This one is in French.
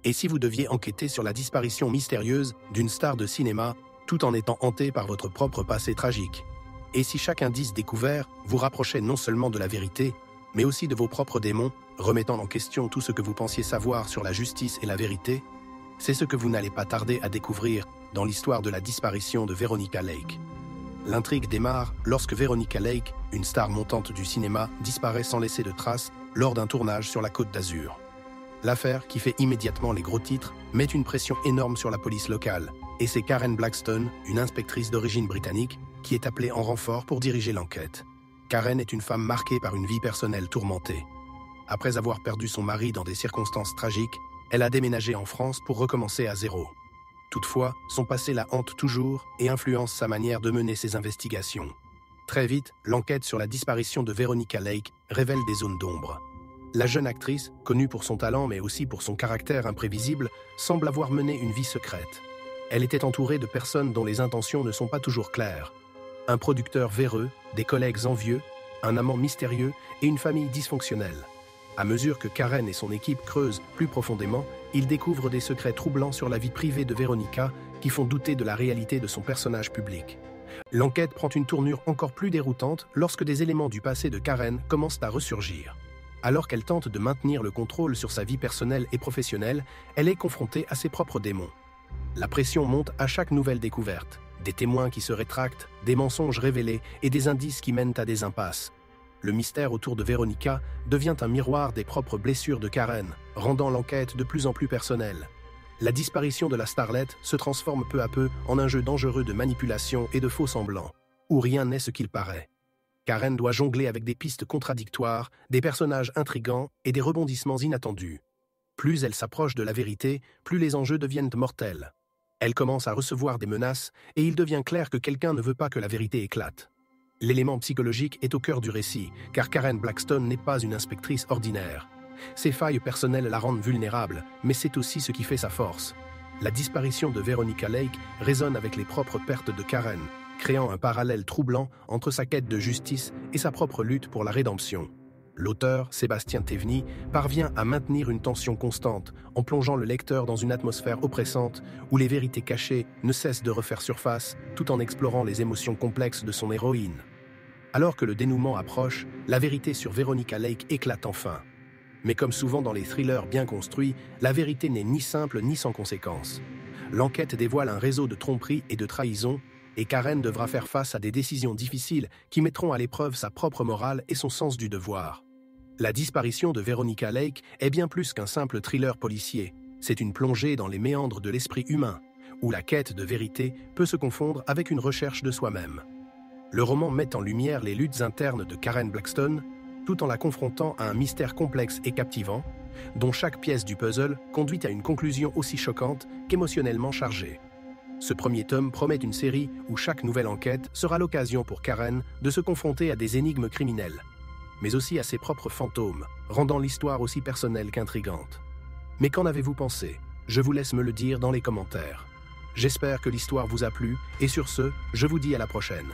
Et si vous deviez enquêter sur la disparition mystérieuse d'une star de cinéma, tout en étant hanté par votre propre passé tragique? Et si chaque indice découvert vous rapprochait non seulement de la vérité, mais aussi de vos propres démons, remettant en question tout ce que vous pensiez savoir sur la justice et la vérité? C'est ce que vous n'allez pas tarder à découvrir dans l'histoire de la disparition de Veronica Lake. L'intrigue démarre lorsque Veronica Lake, une star montante du cinéma, disparaît sans laisser de traces lors d'un tournage sur la Côte d'Azur. L'affaire, qui fait immédiatement les gros titres, met une pression énorme sur la police locale, et c'est Karen Blackstone, une inspectrice d'origine britannique, qui est appelée en renfort pour diriger l'enquête. Karen est une femme marquée par une vie personnelle tourmentée. Après avoir perdu son mari dans des circonstances tragiques, elle a déménagé en France pour recommencer à zéro. Toutefois, son passé la hante toujours et influence sa manière de mener ses investigations. Très vite, l'enquête sur la disparition de Veronica Lake révèle des zones d'ombre. La jeune actrice, connue pour son talent mais aussi pour son caractère imprévisible, semble avoir mené une vie secrète. Elle était entourée de personnes dont les intentions ne sont pas toujours claires. Un producteur véreux, des collègues envieux, un amant mystérieux et une famille dysfonctionnelle. À mesure que Karen et son équipe creusent plus profondément, ils découvrent des secrets troublants sur la vie privée de Veronica qui font douter de la réalité de son personnage public. L'enquête prend une tournure encore plus déroutante lorsque des éléments du passé de Karen commencent à ressurgir. Alors qu'elle tente de maintenir le contrôle sur sa vie personnelle et professionnelle, elle est confrontée à ses propres démons. La pression monte à chaque nouvelle découverte. Des témoins qui se rétractent, des mensonges révélés et des indices qui mènent à des impasses. Le mystère autour de Veronica devient un miroir des propres blessures de Karen, rendant l'enquête de plus en plus personnelle. La disparition de la starlette se transforme peu à peu en un jeu dangereux de manipulation et de faux semblants, où rien n'est ce qu'il paraît. Karen doit jongler avec des pistes contradictoires, des personnages intrigants et des rebondissements inattendus. Plus elle s'approche de la vérité, plus les enjeux deviennent mortels. Elle commence à recevoir des menaces et il devient clair que quelqu'un ne veut pas que la vérité éclate. L'élément psychologique est au cœur du récit, car Karen Blackstone n'est pas une inspectrice ordinaire. Ses failles personnelles la rendent vulnérable, mais c'est aussi ce qui fait sa force. La disparition de Veronica Lake résonne avec les propres pertes de Karen, créant un parallèle troublant entre sa quête de justice et sa propre lutte pour la rédemption. L'auteur, Sébastien Théveny, parvient à maintenir une tension constante en plongeant le lecteur dans une atmosphère oppressante où les vérités cachées ne cessent de refaire surface tout en explorant les émotions complexes de son héroïne. Alors que le dénouement approche, la vérité sur Veronica Lake éclate enfin. Mais comme souvent dans les thrillers bien construits, la vérité n'est ni simple ni sans conséquences. L'enquête dévoile un réseau de tromperies et de trahisons, et Karen devra faire face à des décisions difficiles qui mettront à l'épreuve sa propre morale et son sens du devoir. La disparition de Veronica Lake est bien plus qu'un simple thriller policier. C'est une plongée dans les méandres de l'esprit humain, où la quête de vérité peut se confondre avec une recherche de soi-même. Le roman met en lumière les luttes internes de Karen Blackstone, tout en la confrontant à un mystère complexe et captivant, dont chaque pièce du puzzle conduit à une conclusion aussi choquante qu'émotionnellement chargée. Ce premier tome promet une série où chaque nouvelle enquête sera l'occasion pour Karen de se confronter à des énigmes criminelles, mais aussi à ses propres fantômes, rendant l'histoire aussi personnelle qu'intrigante. Mais qu'en avez-vous pensé? Je vous laisse me le dire dans les commentaires. J'espère que l'histoire vous a plu, et sur ce, je vous dis à la prochaine.